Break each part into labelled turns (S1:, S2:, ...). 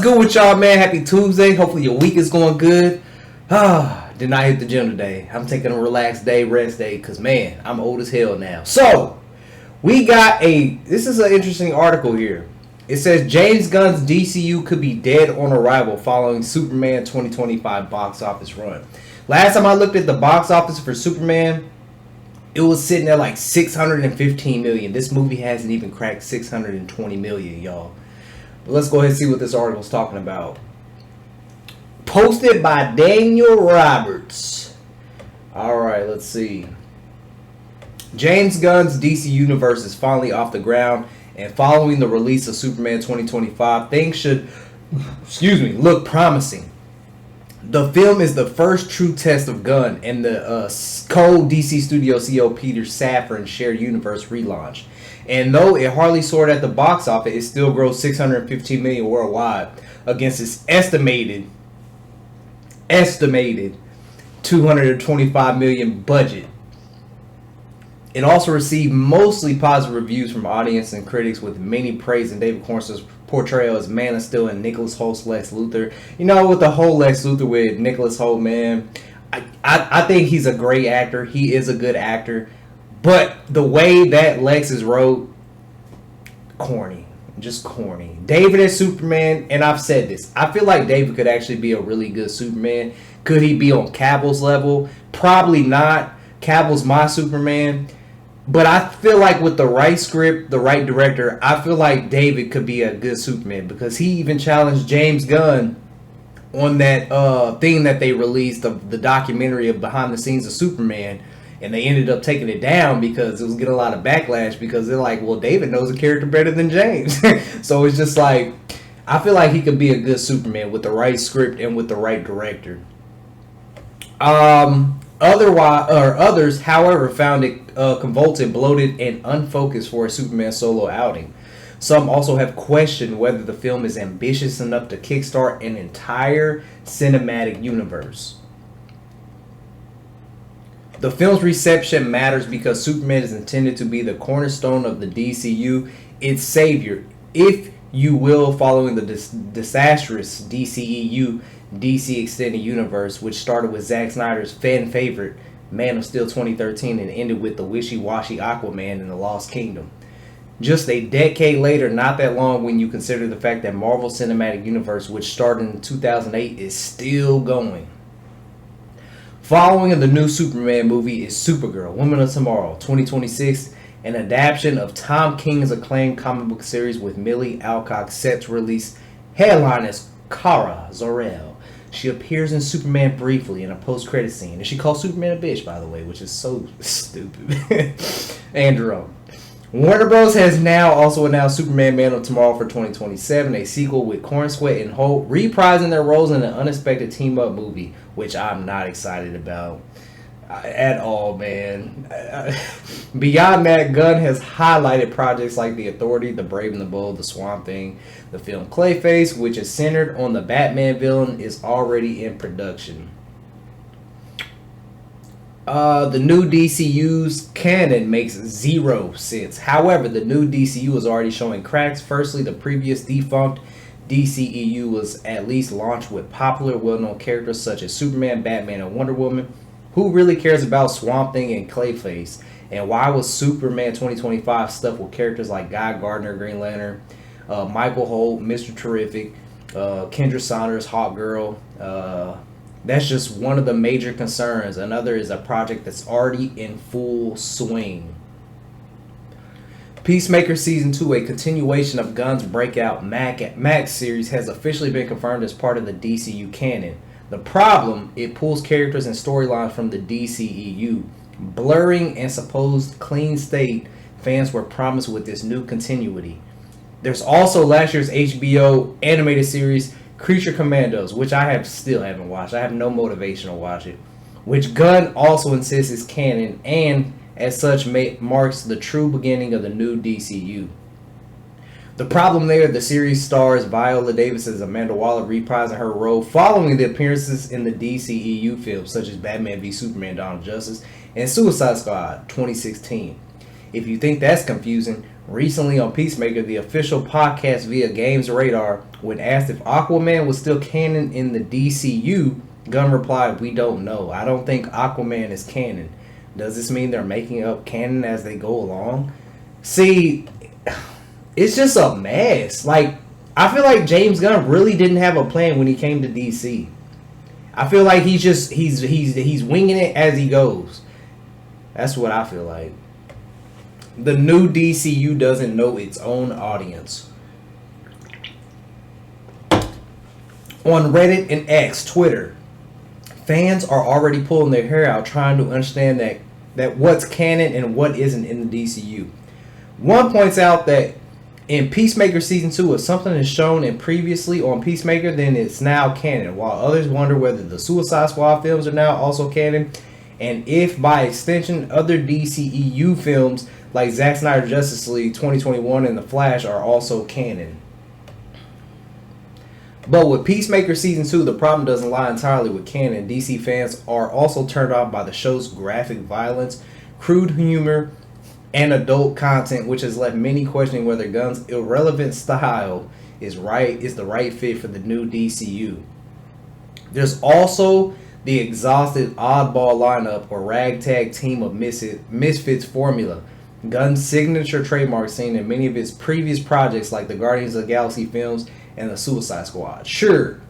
S1: good with y'all, man? Happy Tuesday. Hopefully your week is going good. Did not hit the gym today. I'm taking a relaxed day, rest day, because, man, I'm old as hell now. So, this is an interesting article here. It says James Gunn's DCU could be dead on arrival following Superman 2025 box office run. Last time I looked at the box office for Superman, it was sitting at like 615 million. This movie hasn't even cracked 620 million, y'all. But let's go ahead and see what this article is talking about. Posted by Daniel Roberts. Alright, let's see. James Gunn's DC Universe is finally off the ground, and following the release of Superman 2025, things should, look promising. The film is the first true test of Gunn and the cold DC Studio CEO Peter Safran's shared universe relaunch. And though it hardly soared at the box office, it still grossed 615 million worldwide against its estimated 225 million budget. It also received mostly positive reviews from audience and critics, with many praising David Cornstaller's portrayal as Man of Steel and Nicholas Holt's Lex Luthor. You know, with the whole Lex Luthor with Nicholas Holt, man, I think he's a great actor. He is a good actor. But the way that Lex is wrote, corny. Just corny. David as Superman, and I've said this, I feel like David could actually be a really good Superman. Could he be on Cavill's level? Probably not. Cavill's my Superman. But I feel like with the right script, the right director, I feel like David could be a good Superman, because he even challenged James Gunn on that thing that they released of the documentary of behind the scenes of Superman, and they ended up taking it down because it was getting a lot of backlash, because they're like, well, David knows the character better than James. So it's just like, I feel like he could be a good Superman with the right script and with the right director. Others, however, found it convoluted, bloated, and unfocused for a Superman solo outing. Some also have questioned whether the film is ambitious enough to kickstart an entire cinematic universe. The film's reception matters because Superman is intended to be the cornerstone of the DCU, its savior, if you will, following the disastrous DCEU, DC Extended Universe, which started with Zack Snyder's fan favorite Man of Steel 2013 and ended with the wishy-washy Aquaman in the Lost Kingdom. Just a decade later, not that long when you consider the fact that Marvel Cinematic Universe, which started in 2008, is still going. Following the new Superman movie is Supergirl, Woman of Tomorrow, 2026, an adaptation of Tom King's acclaimed comic book series with Millie Alcock set to release. Headline is Kara Zor-El. She appears in Superman briefly in a post-credit scene, and she calls Superman a bitch, by the way, which is so stupid. Andrew. Warner Bros. Has now also announced Superman Man of Tomorrow for 2027, a sequel with Cornsweet and Holt reprising their roles in an unexpected team-up movie, which I'm not excited about at all, man. Beyond that, Gunn has highlighted projects like The Authority, The Brave and the Bold, The Swamp Thing. The film Clayface, which is centered on the Batman villain, is already in production. The new DCU's canon makes zero sense. However, the new DCU is already showing cracks. Firstly, the previous defunct DCEU was at least launched with popular, well-known characters such as Superman, Batman, and Wonder Woman. Who really cares about Swamp Thing and Clayface? And why was Superman 2025 stuffed with characters like Guy Gardner, Green Lantern, Michael Holt, Mr. Terrific, Kendra Saunders, Hawkgirl? That's just one of the major concerns. Another is a project that's already in full swing. Peacemaker Season 2, a continuation of Gunn's breakout Max series, has officially been confirmed as part of the DCU canon. The problem, it pulls characters and storylines from the DCEU, blurring and supposed clean state fans were promised with this new continuity. There's also last year's HBO animated series Creature Commandos, which I still haven't watched. I have no motivation to watch it, which Gunn also insists is canon and as such marks the true beginning of the new DCU. The problem there, the series stars Viola Davis as Amanda Waller reprising her role following the appearances in the DCEU films such as Batman v Superman: Dawn of Justice and Suicide Squad 2016. If you think that's confusing, Recently on Peacemaker, the official podcast via Games Radar, when asked if Aquaman was still canon in the DCU, Gunn replied, "We don't know. I don't think Aquaman is canon. Does this mean they're making up canon as they go along?" See, it's just a mess. Like, I feel like James Gunn really didn't have a plan when he came to DC. I feel like he's winging it as he goes. That's what I feel like. The new DCU doesn't know its own audience. On Reddit and X, Twitter, fans are already pulling their hair out trying to understand that what's canon and what isn't in the DCU. One points out that in Peacemaker Season 2, if something is shown in previously on Peacemaker, then it's now canon, while others wonder whether the Suicide Squad films are now also canon, and if, by extension, other DCEU films like Zack Snyder's Justice League 2021 and The Flash are also canon. But with Peacemaker Season 2, the problem doesn't lie entirely with canon. DC fans are also turned off by the show's graphic violence, crude humor, and adult content, which has left many questioning whether Gunn's irrelevant style is the right fit for the new DCU. There's also the exhausted oddball lineup or ragtag team of misfits formula, Gunn's signature trademark seen in many of his previous projects like the Guardians of the Galaxy films and the Suicide Squad. Sure,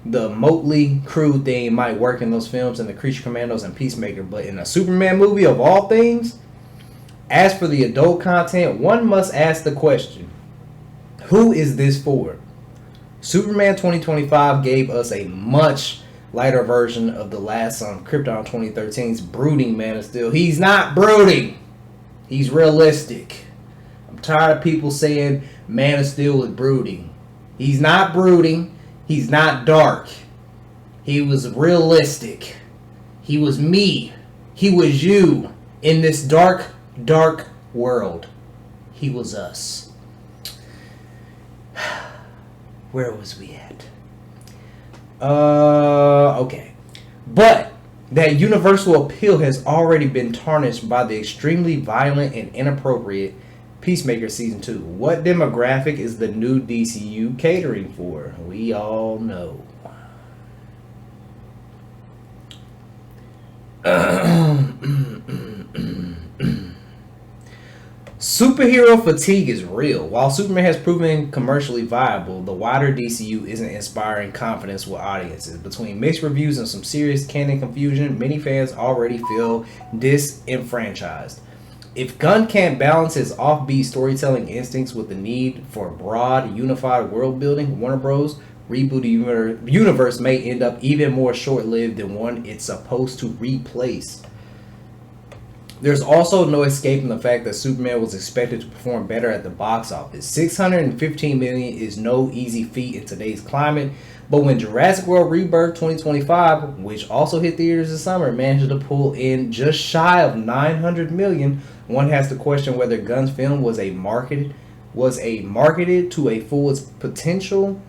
S1: the Motley Crew thing might work in those films and the Creature Commandos and Peacemaker, but in a Superman movie of all things, as for the adult content, one must ask the question, who is this for? Superman 2025 gave us a much lighter version of the last son of Krypton 2013's brooding Man of Steel. He's not brooding. He's realistic. I'm tired of people saying Man of Steel is brooding. He's not brooding. He's not dark. He was realistic. He was me. He was you in this dark world. He was us. Where was we at? Okay. But that universal appeal has already been tarnished by the extremely violent and inappropriate Peacemaker Season 2. What demographic is the new DCU catering for? We all know. Superhero fatigue is real. While Superman has proven commercially viable, the wider DCU isn't inspiring confidence with audiences. Between mixed reviews and some serious canon confusion, many fans already feel disenfranchised. If Gunn can't balance his offbeat storytelling instincts with the need for broad, unified world building, Warner Bros. Rebooted universe may end up even more short-lived than one it's supposed to replace. There's also no escaping the fact that Superman was expected to perform better at the box office. $615 million is no easy feat in today's climate, but when Jurassic World Rebirth 2025, which also hit theaters this summer, managed to pull in just shy of $900 million, one has to question whether Gunn's film was marketed to a full its potential,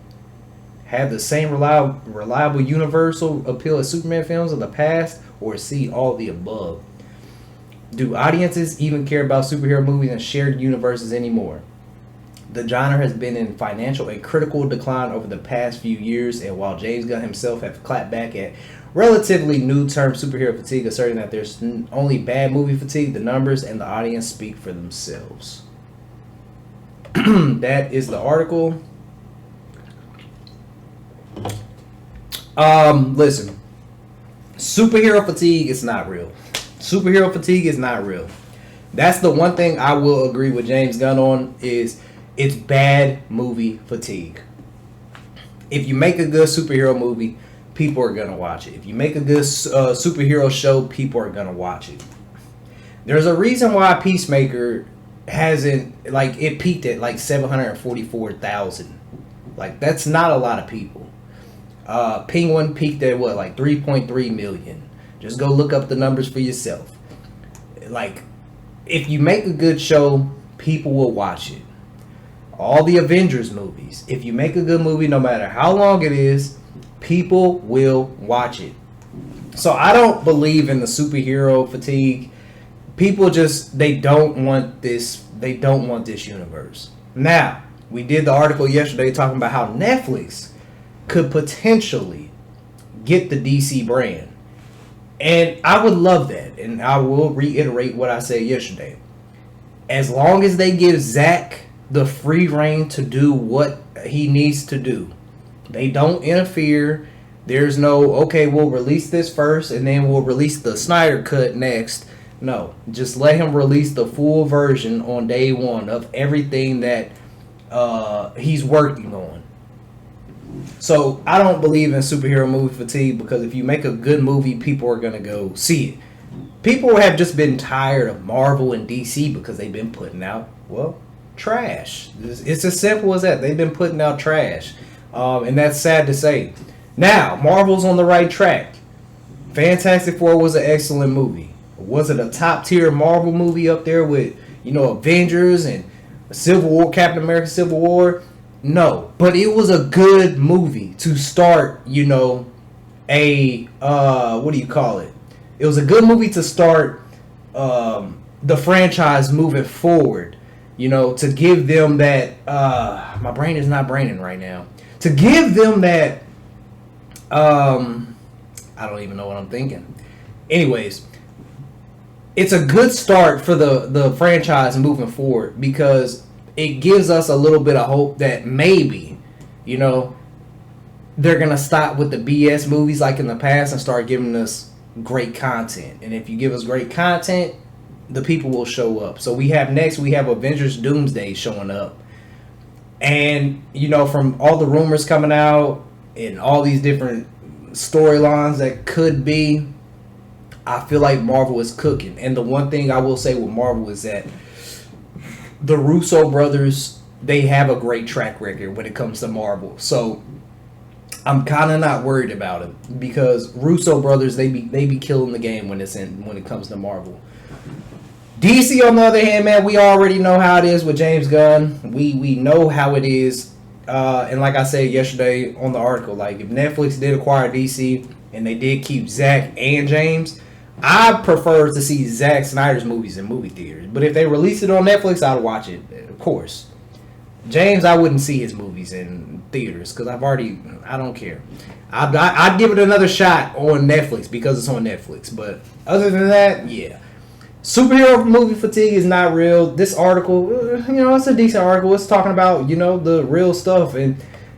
S1: have the same reliable universal appeal as Superman films of the past, or see all the above. Do audiences even care about superhero movies and shared universes anymore? The genre has been in financial and critical decline over the past few years, and while James Gunn himself have clapped back at relatively new term superhero fatigue, asserting that there's only bad movie fatigue, the numbers and the audience speak for themselves. That is the article. Listen, superhero fatigue is not real. Superhero fatigue is not real. That's the one thing I will agree with James Gunn on, is it's bad movie fatigue. If you make a good superhero movie, people are going to watch it. If you make a good superhero show, people are going to watch it. There's a reason why Peacemaker hasn't, it peaked at 744,000. That's not a lot of people. Penguin peaked at 3.3 million. Just go look up the numbers for yourself. If you make a good show, people will watch it. All the Avengers movies, if you make a good movie, no matter how long it is, people will watch it. So I don't believe in the superhero fatigue. People they don't want this They don't want this universe. Now, we did the article yesterday talking about how Netflix could potentially get the DC brand. And I would love that. And I will reiterate what I said yesterday. As long as they give Zack the free reign to do what he needs to do, they don't interfere. There's no, okay, we'll release this first and then we'll release the Snyder Cut next. No, just let him release the full version on day one of everything that he's working on. So I don't believe in superhero movie fatigue, because if you make a good movie, people are going to go see it. People have just been tired of Marvel and DC because they've been putting out, well, trash. It's as simple as that. They've been putting out trash. And that's sad to say. Now, Marvel's on the right track. Fantastic Four was an excellent movie. Was it a top tier Marvel movie up there with, Avengers and Civil War, Captain America Civil War? No. But it was a good movie to start, what do you call it? It was a good movie to start the franchise moving forward. To give them that, my brain is not braining right now. To give them that, I don't even know what I'm thinking. Anyways, it's a good start for the franchise moving forward, because it gives us a little bit of hope that maybe, they're going to stop with the BS movies like in the past and start giving us great content. And if you give us great content, the people will show up. So we have Avengers Doomsday showing up. And, from all the rumors coming out and all these different storylines that could be, I feel like Marvel is cooking. And the one thing I will say with Marvel is that the Russo brothers, they have a great track record when it comes to Marvel. So I'm kind of not worried about it, because Russo brothers, they be killing the game when it comes to Marvel. DC, on the other hand, man, we already know how it is with James Gunn. We know how it is. And like I said yesterday on the article, like, if Netflix did acquire DC and they did keep Zack and James, I prefer to see Zack Snyder's movies in movie theaters. But if they release it on Netflix, I'd watch it, of course. James, I wouldn't see his movies in theaters because I don't care. I'd give it another shot on Netflix because it's on Netflix. But other than that, yeah. Superhero movie fatigue is not real. This article, it's a decent article. It's talking about, the real stuff. And,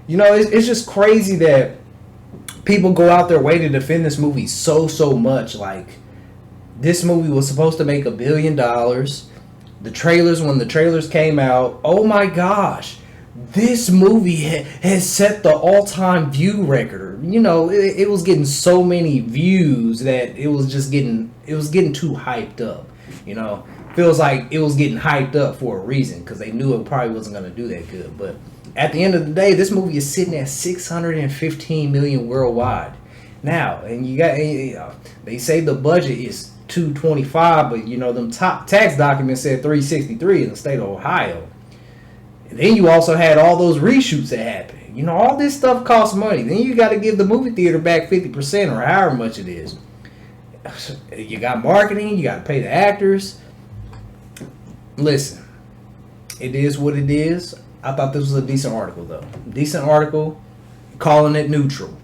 S1: it's just crazy that people go out their way to defend this movie so much. Like, this movie was supposed to make $1 billion. The trailers, when the trailers came out, oh my gosh, this movie has set the all-time view record. It was getting so many views that it was getting too hyped up. Feels like it was getting hyped up for a reason, because they knew it probably wasn't going to do that good. But at the end of the day, this movie is sitting at 615 million worldwide now, and you got, they say the budget is 225, but them top tax documents said 363 in the state of Ohio. And then you also had all those reshoots that happened. All this stuff costs money. Then you got to give the movie theater back 50% or however much it is. You got marketing, you got to pay the actors. Listen, it is what it is. I thought this was a decent article, though. Decent article, calling it neutral.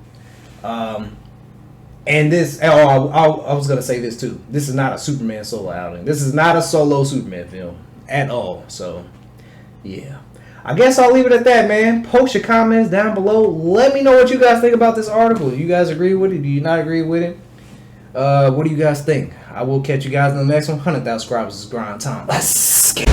S1: And this, I was going to say this too. This is not a Superman solo outing. This is not a solo Superman film at all. So, yeah. I guess I'll leave it at that, man. Post your comments down below. Let me know what you guys think about this article. Do you guys agree with it? Do you not agree with it? What do you guys think? I will catch you guys in the next one. 100,000 subscribers is grind time. Let's get